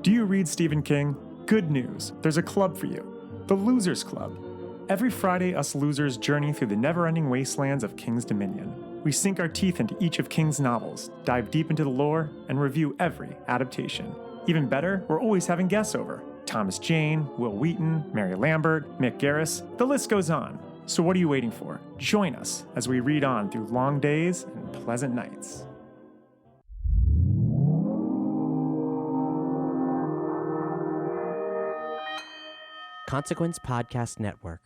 Do you read Stephen King? Good news, there's a club for you. The Losers Club. Every Friday, us losers journey through the never-ending wastelands of King's Dominion. We sink our teeth into each of King's novels, dive deep into the lore, and review every adaptation. Even better, we're always having guests over. Thomas Jane, Will Wheaton, Mary Lambert, Mick Garris, the list goes on. So what are you waiting for? Join us as we read on through long days and pleasant nights. Consequence Podcast Network.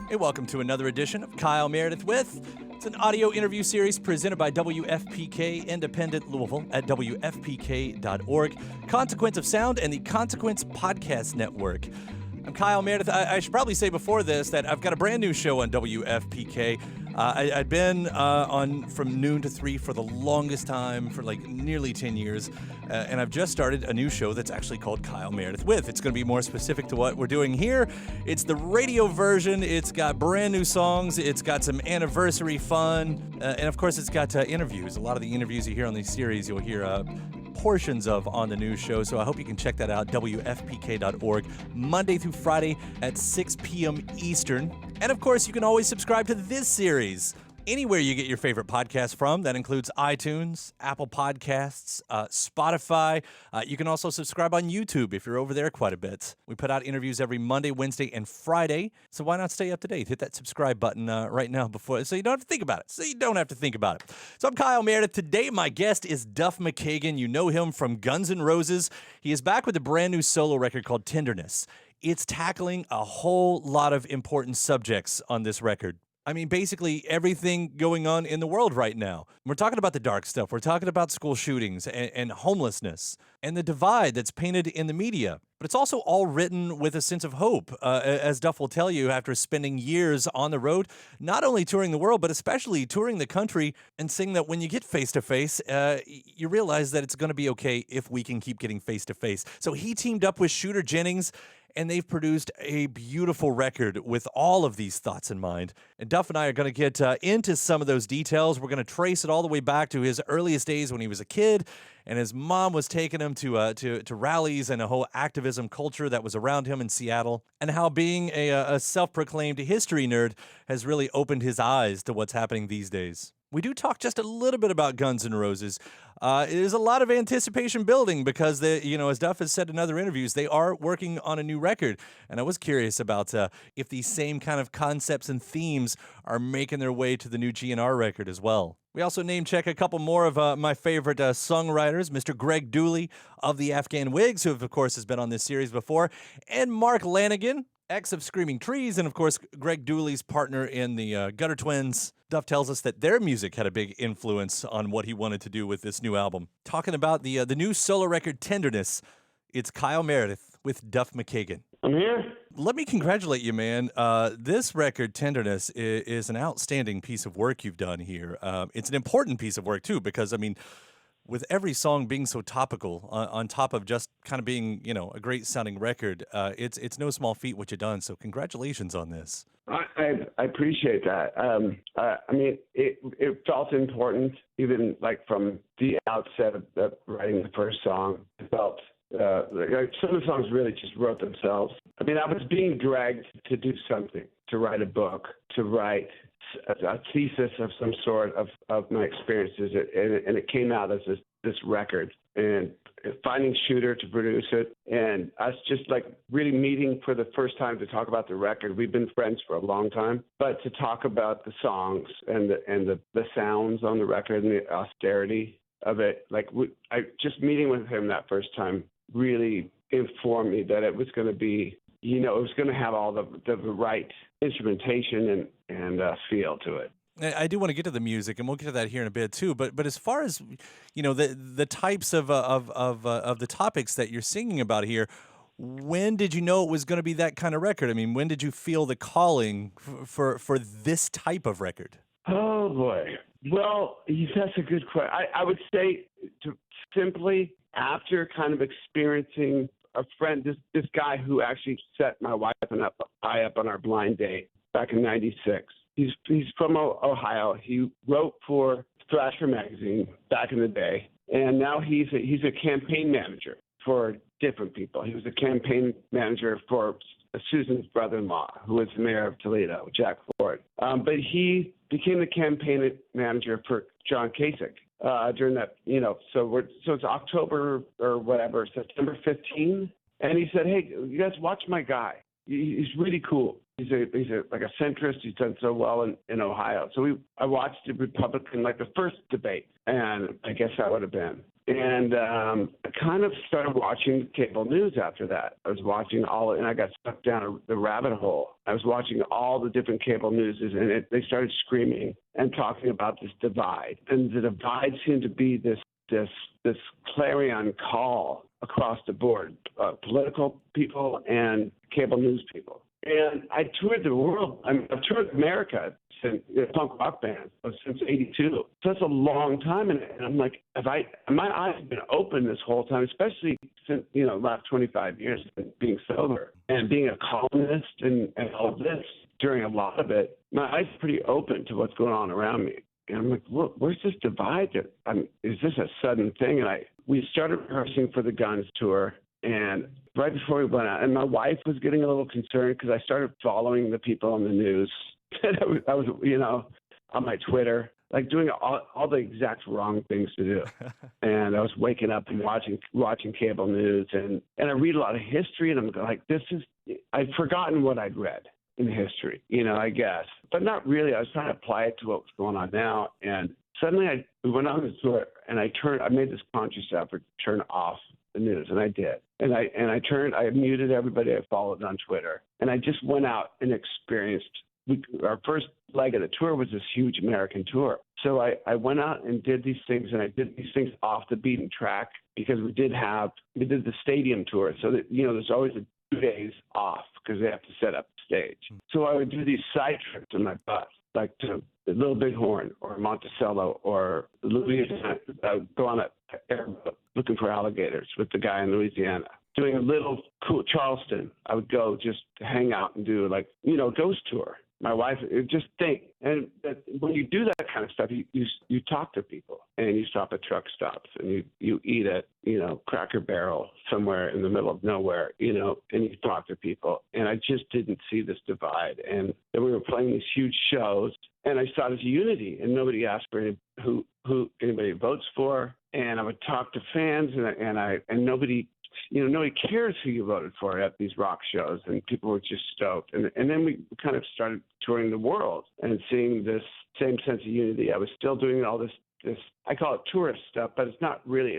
Hey, welcome to another edition of Kyle Meredith With. It's an audio interview series presented by WFPK Independent Louisville at WFPK.org, Consequence of Sound, and the Consequence Podcast Network. I'm Kyle Meredith. I should probably say before this that I've got a brand new show on WFPK. I'd been on from noon to 3 for the longest time, for like nearly 10 years, and I've just started a new show that's actually called Kyle Meredith With. It's going to be more specific to what we're doing here. It's the radio version. It's got brand new songs. It's got some anniversary fun, and of course it's got interviews. A lot of the interviews you hear on these series, you'll hear portions of on the new show, so I hope you can check that out, WFPK.org, Monday through Friday at 6 p.m. Eastern. And of course, you can always subscribe to this series anywhere you get your favorite podcasts from. That includes iTunes, Apple Podcasts, Spotify. You can also subscribe on YouTube if you're over there quite a bit. We put out interviews every Monday, Wednesday, and Friday, so why not stay up to date? Hit that subscribe button right now so you don't have to think about it. So I'm Kyle Meredith. Today, my guest is Duff McKagan. You know him from Guns N' Roses. He is back with a brand new solo record called Tenderness. It's tackling a whole lot of important subjects on this record. I mean, basically everything going on in the world right now. We're talking about the dark stuff. We're talking about school shootings and homelessness and the divide that's painted in the media. But it's also all written with a sense of hope, as Duff will tell you after spending years on the road, not only touring the world, but especially touring the country and saying that when you get face-to-face, you realize that it's going to be okay if we can keep getting face-to-face. So he teamed up with Shooter Jennings, and they've produced a beautiful record with all of these thoughts in mind. And Duff and I are going to get into some of those details. We're going to trace it all the way back to his earliest days when he was a kid, and his mom was taking him to rallies and a whole activism culture that was around him in Seattle, and how being a self-proclaimed history nerd has really opened his eyes to what's happening these days. We do talk just a little bit about Guns N' Roses. There's a lot of anticipation building because, as Duff has said in other interviews, they are working on a new record. And I was curious about if these same kind of concepts and themes are making their way to the new GNR record as well. We also name-check a couple more of my favorite songwriters, Mr. Greg Dulli of the Afghan Whigs, who, of course, has been on this series before, and Mark Lanegan, ex of Screaming Trees, and of course, Greg Dulli's partner in the Gutter Twins. Duff tells us that their music had a big influence on what he wanted to do with this new album. Talking about the new solo record, Tenderness, it's Kyle Meredith with Duff McKagan. I'm here. Let me congratulate you, man. This record, Tenderness, is an outstanding piece of work you've done here. It's an important piece of work, too, because, I mean, with every song being so topical, on top of just kind of being, a great sounding record, it's no small feat what you've done. So congratulations on this. I appreciate that. I mean, it felt important, even like from the outset of writing the first song. It felt like some of the songs really just wrote themselves. I mean, I was being dragged to do something, to write a book, to write a thesis of some sort of my experiences, and it came out as this record. And finding Shooter to produce it, and us just like really meeting for the first time to talk about the record. We've been friends for a long time, but to talk about the songs and the sounds on the record and the austerity of it, just meeting with him that first time really informed me that it was going to be, it was going to have all the right instrumentation and feel to it. I do want to get to the music, and we'll get to that here in a bit too. But as far as the types of the topics that you're singing about here, when did you know it was going to be that kind of record? I mean, when did you feel the calling for this type of record? Oh boy, well, that's a good question. I would say simply after kind of experiencing a friend, this guy who actually set my wife and I up on our blind date back in '96. He's from Ohio. He wrote for Thrasher magazine back in the day, and now he's a campaign manager for different people. He was a campaign manager for Susan's brother-in-law, who was the mayor of Toledo, Jack Ford. But he became the campaign manager for John Kasich during that, so it's October or whatever, September 15, and he said, "Hey, you guys watch my guy. He's really cool. He's like a centrist. He's done so well in Ohio." So I watched the Republican, like the first debate, and I guess that would have been. And I kind of started watching cable news after that. I was watching and I got sucked down the rabbit hole. I was watching all the different cable news, and they started screaming and talking about this divide. And the divide seemed to be this clarion call across the board, political people and cable news people. And I toured the world. I've toured America since punk rock band since '82. So that's a long time, and I'm like, my eyes have been open this whole time, especially since last 25 years being sober and being a columnist and all of this. During a lot of it, my eyes are pretty open to what's going on around me. And I'm like, where's this divide? Is this a sudden thing? And we started rehearsing for the Guns tour, and right before we went out, and my wife was getting a little concerned because I started following the people on the news. I was, on my Twitter, like doing all the exact wrong things to do. And I was waking up and watching cable news, and I read a lot of history, and I'm like, I'd forgotten what I'd read in history, I guess, but not really. I was trying to apply it to what's going on now, and suddenly we went on the tour, and I made this conscious effort to turn off the news, and I did. And I muted everybody I followed on Twitter, and I just went out and experienced. Our first leg of the tour was this huge American tour. So I went out and did these things, and I did these things off the beaten track because we did the stadium tour. So that, there's always 2 days off because they have to set up the stage. So I would do these side trips in my bus, like to Little Bighorn or Monticello or Louisiana. I would go on an airboat looking for alligators with the guy in Louisiana. Doing a little cool Charleston, I would go just to hang out and do ghost tour. My wife just think, and when you do that kind of stuff, you talk to people, and you stop at truck stops, and you eat at Cracker Barrel somewhere in the middle of nowhere, and you talk to people, and I just didn't see this divide, and then we were playing these huge shows, and I saw this unity, and nobody asked for who anybody votes for, and I would talk to fans, and nobody. Nobody cares who you voted for at these rock shows, and people were just stoked. And then we kind of started touring the world and seeing this same sense of unity. I was still doing all this I call it tourist stuff, but it's not really.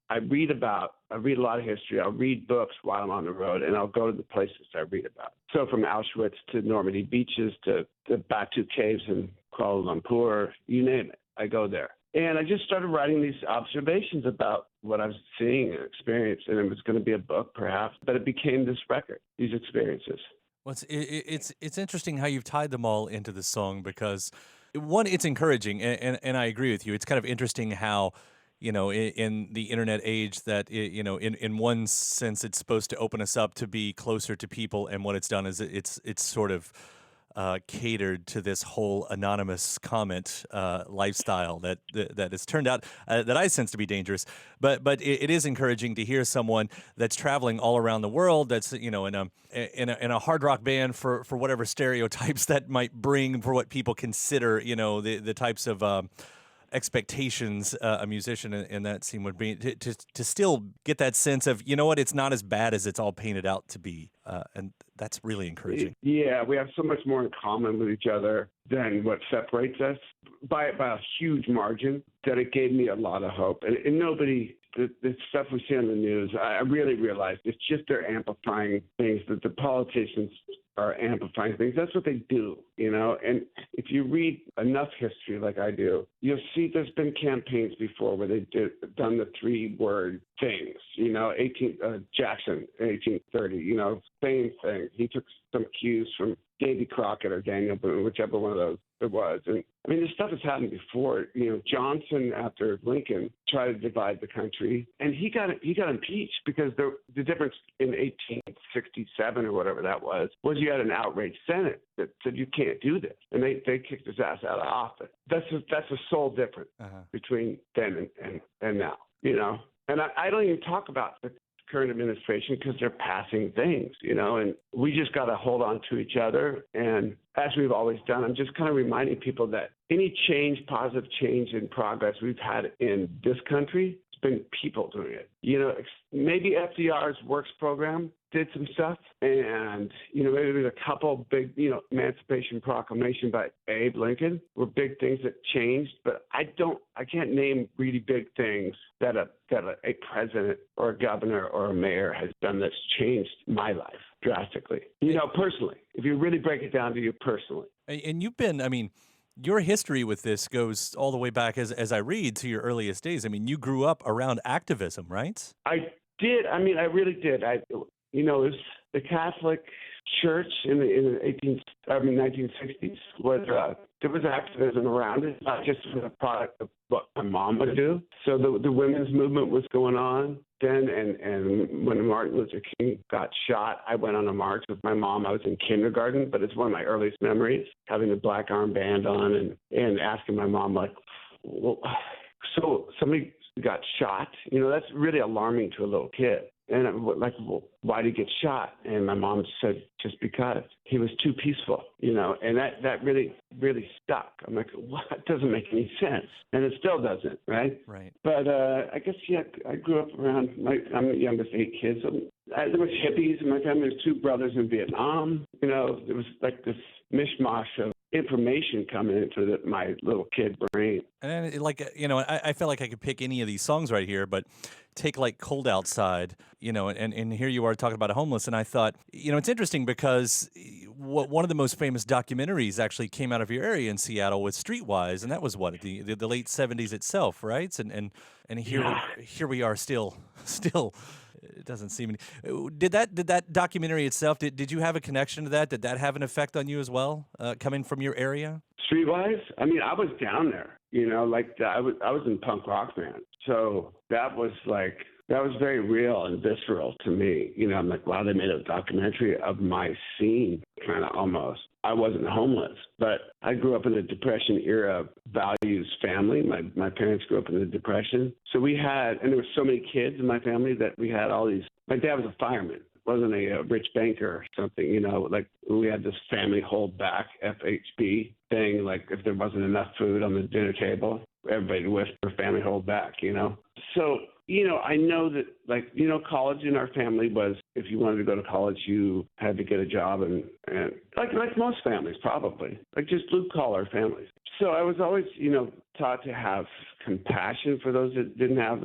I read a lot of history. I'll read books while I'm on the road, and I'll go to the places I read about. So from Auschwitz to Normandy beaches to the Batu caves in Kuala Lumpur, you name it, I go there. And I just started writing these observations about what I was seeing and experiencing, and it was going to be a book, perhaps, but it became this record, these experiences. Well, it's interesting how you've tied them all into the song because, one, it's encouraging, and I agree with you. It's kind of interesting how, in the internet age that, in one sense, it's supposed to open us up to be closer to people, and what it's done is it's sort of catered to this whole anonymous comment lifestyle that has turned out that I sense to be dangerous. But it is encouraging to hear someone that's traveling all around the world, that's in a hard rock band for whatever stereotypes that might bring for what people consider the types of expectations a musician in that scene would be, to still get that sense of, it's not as bad as it's all painted out to be. And that's really encouraging. Yeah, we have so much more in common with each other than what separates us by a huge margin that it gave me a lot of hope. And nobody, the stuff we see on the news, I really realized it's just they're amplifying things, that the politicians are amplifying things. That's what they do, and if you read enough history like I do, you'll see there's been campaigns before where they've done the 3-word things, Jackson in 1830, same thing. He took some cues from Davy Crockett or Daniel Boone, whichever one of those it was. And this stuff has happened before. Johnson, after Lincoln, tried to divide the country, and he got impeached because the difference in 1867 or whatever that was you had an outraged Senate that said you can't do this, and they kicked his ass out of office. That's a sole difference between then and now, you know. And I don't even talk about the current administration because they're passing things, you know, and we just got to hold on to each other. And as we've always done, I'm just kind of reminding people that any change, positive change and progress we've had in this country, it's been people doing it. You know, maybe FDR's Works program did some stuff, and, you know, maybe there's a couple big, you know, Emancipation Proclamation by Abe Lincoln were big things that changed, but I can't name really big things that a president or a governor or a mayor has done that's changed my life drastically, you know, personally, if you really break it down to you personally. And you've been, I mean, your history with this goes all the way back, as I read, to your earliest days. I mean, you grew up around activism, right? I did. I mean, I really did. You know, it was the Catholic Church in the 1960s was there was activism around it, not just for the product of what my mom would do. So the women's movement was going on then, and when Martin Luther King got shot, I went on a march with my mom. I was in kindergarten, but it's one of my earliest memories, having the black armband on and asking my mom, like, well, so somebody got shot? You know, that's really alarming to a little kid. And I'm like, well, why did he get shot? And my mom said, just because. He was too peaceful, you know, and that really, really stuck. I'm like, well, that doesn't make any sense. And it still doesn't, right? Right. But I guess, yeah, I grew up around, I'm the youngest 8 kids. So there was hippies in my family. There's 2 brothers in Vietnam. You know, there was like this mishmash of information coming into my little kid brain. And like, you know, I felt like I could pick any of these songs right here, but take like Cold Outside, you know, and here you are talking about a homeless. And I thought, you know, it's interesting because one of the most famous documentaries actually came out of your area in Seattle with Streetwise. And that was what, the late 70s itself, right? And here we are still, it doesn't seem. Did that documentary itself? Did you have a connection to that? Did that have an effect on you as well, coming from your area? Streetwise, I mean, I was down there. You know, like I was in punk rock band, so that was very real and visceral to me. You know, I'm like, wow, they made a documentary of my scene, kind of almost. I wasn't homeless, but I grew up in the Depression era values family. My parents grew up in the Depression. So we had, and there were so many kids in my family that we had all these, my dad was a fireman, wasn't a rich banker or something, you know, like we had this family hold back, FHB thing, like if there wasn't enough food on the dinner table, everybody with their family hold back, you know. So, you know, I know that, like, you know, college in our family was, if you wanted to go to college, you had to get a job, and like most families probably, like just blue-collar families. So I was always, you know, taught to have compassion for those that didn't have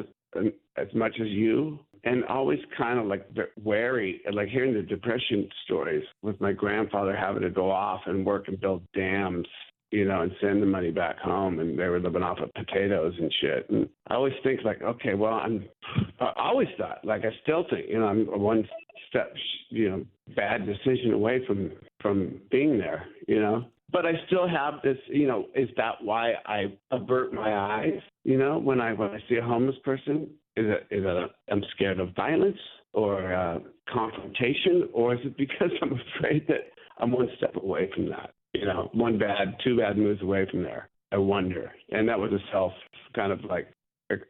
as much as you, and always kind of like wary, like hearing the Depression stories with my grandfather having to go off and work and build dams, you know, and send the money back home, and they were living off of potatoes and shit. And I always think like, okay, well, I always thought, like I still think, you know, I'm one step, you know, bad decision away from being there, you know. But I still have this, you know, is that why I avert my eyes, you know, when I see a homeless person? Is it I'm scared of violence or confrontation, or is it because I'm afraid that I'm one step away from that? You know, 2 bad moves away from there. I wonder. And that was a self kind of like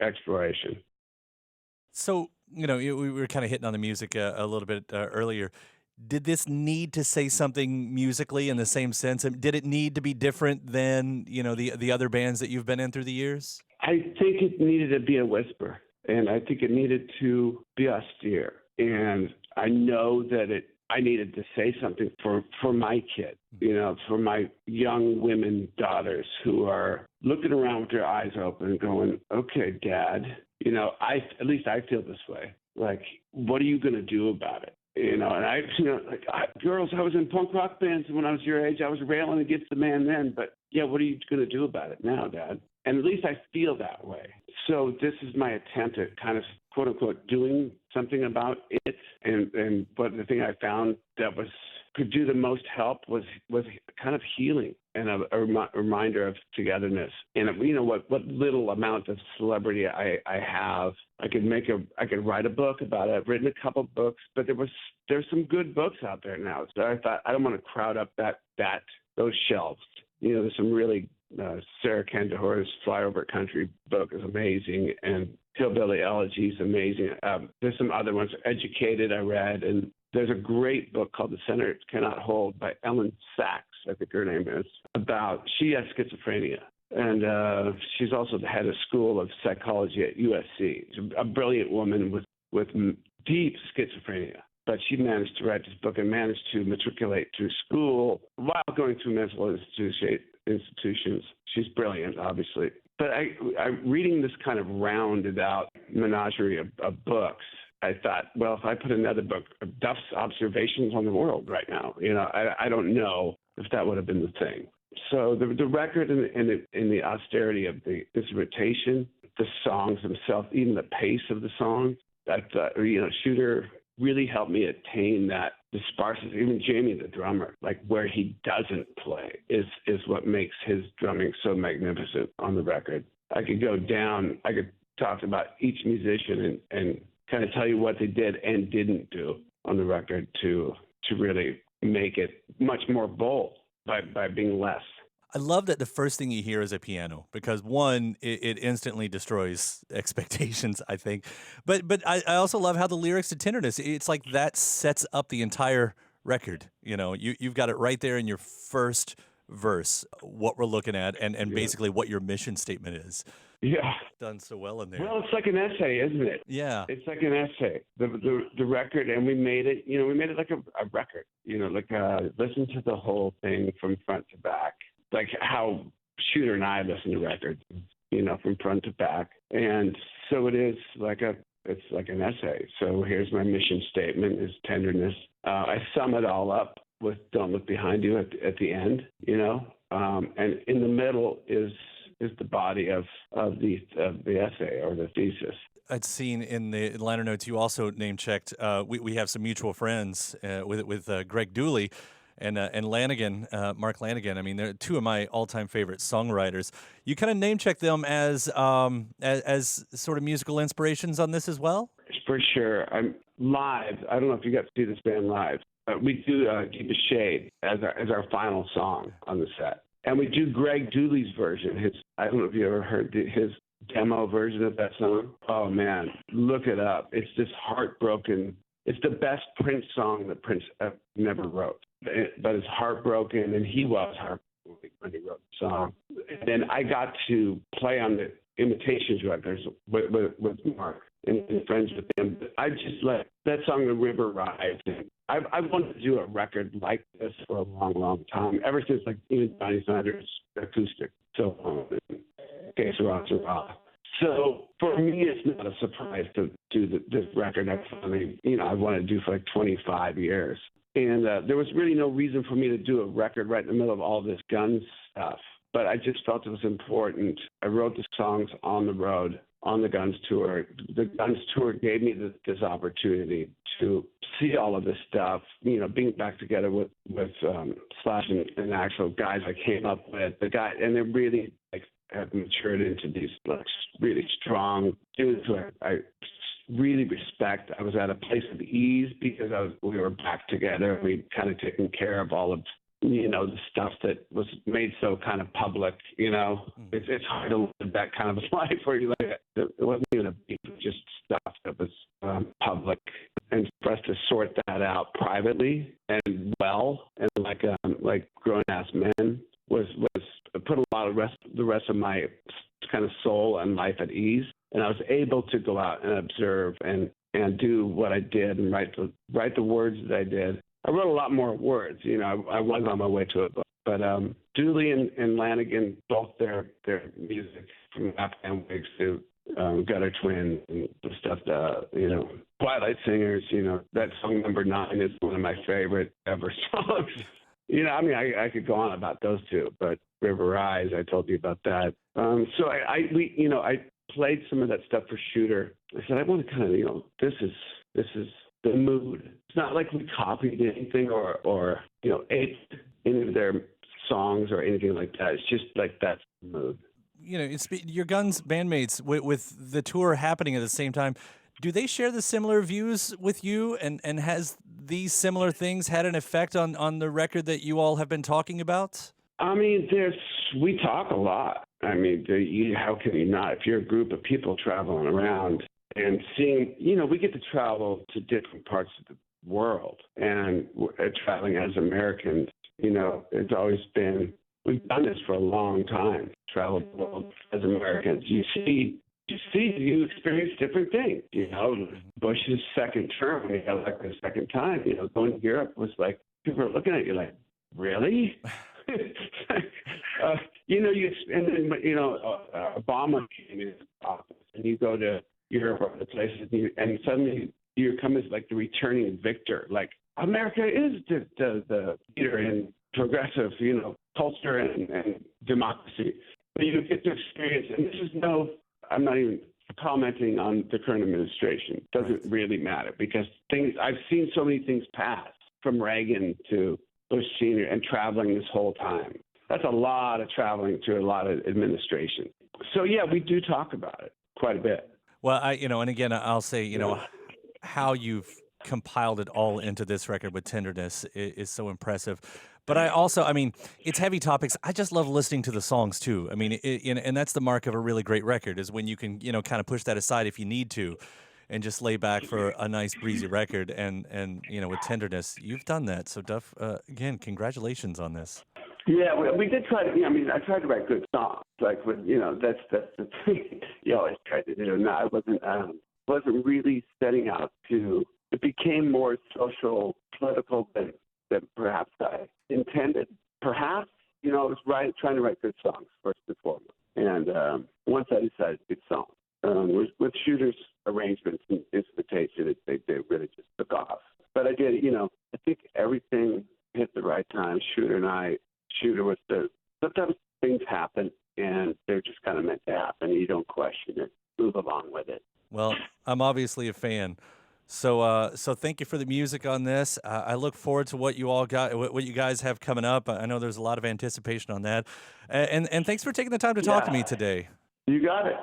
exploration. So, you know, we were kind of hitting on the music a little bit earlier. Did this need to say something musically in the same sense? Did it need to be different than, you know, the other bands that you've been in through the years? I think it needed to be a whisper, and I think it needed to be austere. And I know that I needed to say something for my kid, you know, for my young women daughters who are looking around with their eyes open and going, okay, Dad, you know, at least I feel this way. Like, what are you going to do about it? You know, and girls, I was in punk rock bands when I was your age. I was railing against the man then, but yeah, what are you going to do about it now, Dad? And at least I feel that way. So this is my attempt at kind of, quote unquote, doing something about it. And but the thing I found that could do the most help was kind of healing. and a reminder of togetherness. And what little amount of celebrity I have, I could write a book about it. I've written a couple books, but there's some good books out there now. So I thought I don't want to crowd up those shelves. There's some really Sarah Kandahore's Flyover Country book is amazing, and Hillbilly Elegy is amazing. There's some other ones. Educated I read, and there's a great book called The Center It Cannot Hold by Ellen Sachs, I think her name is, she has schizophrenia. And she's also the head of School of Psychology at USC. She's a brilliant woman with deep schizophrenia. But she managed to write this book and managed to matriculate through school while going through mental institutions. She's brilliant, obviously. But I'm reading this kind of rounded out menagerie of books. I thought, well, if I put another book of Duff's observations on the world right now, I don't know if that would have been the thing. So the record and the austerity of the instrumentation, the songs themselves, even the pace of the songs, I thought, Shooter really helped me attain that. The sparseness, even Jamie, the drummer, like where he doesn't play is what makes his drumming so magnificent on the record. I could go down, I could talk about each musician and kind of tell you what they did and didn't do on the record to really make it much more bold by being less. I love that the first thing you hear is a piano because, one, it instantly destroys expectations, I think. But I also love how the lyrics to Tenderness, it's like that sets up the entire record. You've got it right there in your first verse, what we're looking at, and basically what your mission statement is. Yeah. Done so well in there. Well, it's like an essay, isn't it? Yeah. It's like an essay. The record, and we made it like a record, listen to the whole thing from front to back. Like how Shooter and I listen to records, from front to back. And so it's like an essay. So here's my mission statement is Tenderness. I sum it all up with Don't Look Behind You at the end, and in the middle is the body of the essay or the thesis. I'd seen in the liner notes you also name-checked, we have some mutual friends with Greg Dulli, and Lanegan, Mark Lanegan. I mean, they're two of my all-time favorite songwriters. You kind of name-check them as sort of musical inspirations on this as well? For sure. I'm live. I don't know if you got to see this band live. We do Keep a Shade as our final song on the set. And we do Greg Dulli's version. I don't know if you ever heard his demo version of that song. Oh, man, look it up. It's just heartbroken. It's the best Prince song that Prince never wrote. But it's heartbroken, and he was heartbroken when he wrote the song. And then I got to play on the Imitations records with Mark and friends with him. I just let that song, The River Rise. I wanted to do a record like this for a long, long time, ever since even Johnny Snyder's acoustic. So, Que Sera, Sera. So for me, it's not a surprise to do this record. I wanted to do for 25 years. And there was really no reason for me to do a record right in the middle of all this Guns stuff. But I just felt it was important. I wrote the songs on the road, on the Guns tour. The Guns tour gave me this opportunity to see all of this stuff, being back together with Slash and actual guys I came up with. And they really have matured into these really strong dudes who I really respect. I was at a place of ease because we were back together. We'd kind of taken care of all of the stuff that was made so kind of public. It's hard to live that kind of life where it wasn't even a beat, just stuff that was public, and for us to sort that out privately and well, and like grown ass men was put a lot of the rest of my kind of soul and life at ease. And I was able to go out and observe and do what I did and write the words that I did. I wrote a lot more words. I was on my way to it. But Dulli and Lanegan, both their music, from Afghan Wigs to Gutter Twins and the stuff, Twilight Singers, that song number 9 is one of my favorite ever songs. I could go on about those two, but River Rise, I told you about that. So I played some of that stuff for Shooter. I said, I want to kind of, this is the mood. It's not like we copied anything or aped any of their songs or anything like that. It's just like that's the mood. You know, your Guns bandmates with the tour happening at the same time. Do they share the similar views with you? And has these similar things had an effect on the record that you all have been talking about? I mean, we talk a lot. I mean, how can you not? If you're a group of people traveling around and seeing, we get to travel to different parts of the world, and traveling as Americans, it's always been, we've done this for a long time, travel the world as Americans. You experience different things. Bush's second term, he got elected a second time. Going to Europe was like, people are looking at you like, really? Obama came in office, and you go to Europe or other places, and suddenly you come as like the returning victor. Like, America is the leader in progressive, culture and democracy. But you get to experience, and this is I'm not even commenting on the current administration. It doesn't really matter, because I've seen so many things pass, from Reagan to Bush Sr., and traveling this whole time. That's a lot of traveling to a lot of administration. So yeah, we do talk about it quite a bit. Well, and again, I'll say, how you've compiled it all into this record with Tenderness is so impressive. But it's heavy topics. I just love listening to the songs too. I mean, and that's the mark of a really great record, is when you can, kind of push that aside if you need to, and just lay back for a nice breezy record. And with Tenderness, you've done that. So Duff, again, congratulations on this. Yeah, we did try to. I tried to write good songs. Like, that's the thing you always try to do. No, I wasn't really setting out to. It became more social, political than perhaps I intended. Perhaps, I was trying to write good songs first and foremost. And once I decided good songs, with Shooter's arrangements and instrumentation, they really just took off. But I did, I think everything hit the right time. Shooter was sometimes things happen, and they're just kind of meant to happen. You don't question it. Move along with it. Well, I'm obviously a fan. So thank you for the music on this. I look forward to what you all got, what you guys have coming up. I know there's a lot of anticipation on that. And thanks for taking the time to talk to me today. You got it.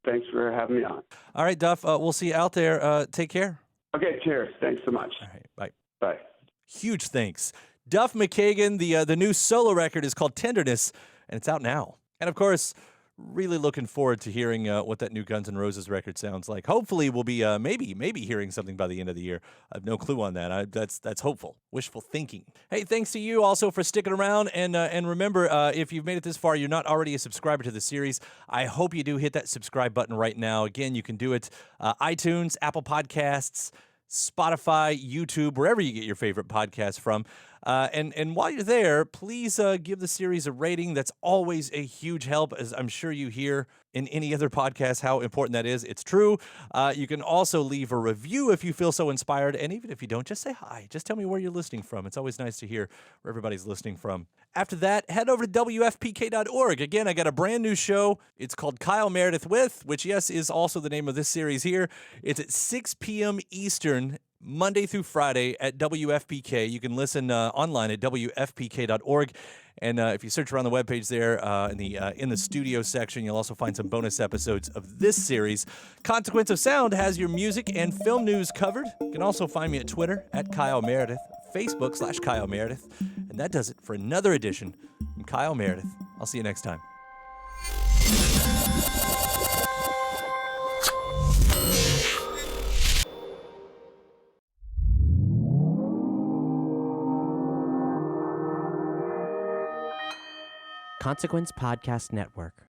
Thanks for having me on. All right, Duff, we'll see you out there. Take care. Okay, cheers. Thanks so much. All right, bye. Bye. Huge thanks. Duff McKagan, the new solo record is called Tenderness, and it's out now. And of course, really looking forward to hearing what that new Guns N' Roses record sounds like. Hopefully, we'll be maybe hearing something by the end of the year. I have no clue on that. That's hopeful, wishful thinking. Hey, thanks to you also for sticking around. And remember, if you've made it this far, you're not already a subscriber to the series, I hope you do hit that subscribe button right now. Again, you can do it iTunes, Apple Podcasts, Spotify, YouTube, wherever you get your favorite podcasts from. And while you're there, please give the series a rating. That's always a huge help, as I'm sure you hear in any other podcast how important that is. It's true. You can also leave a review if you feel so inspired. And even if you don't, just say hi. Just tell me where you're listening from. It's always nice to hear where everybody's listening from. After that, head over to WFPK.org. Again, I got a brand new show. It's called Kyle Meredith With, which, yes, is also the name of this series here. It's at 6 p.m. Eastern, Monday through Friday at WFPK. You can listen online at WFPK.org. And if you search around the webpage there in the studio section, you'll also find some bonus episodes of this series. Consequence of Sound has your music and film news covered. You can also find me at Twitter at Kyle Meredith, Facebook/Kyle Meredith. And that does it for another edition. I'm Kyle Meredith. I'll see you next time. Consequence Podcast Network.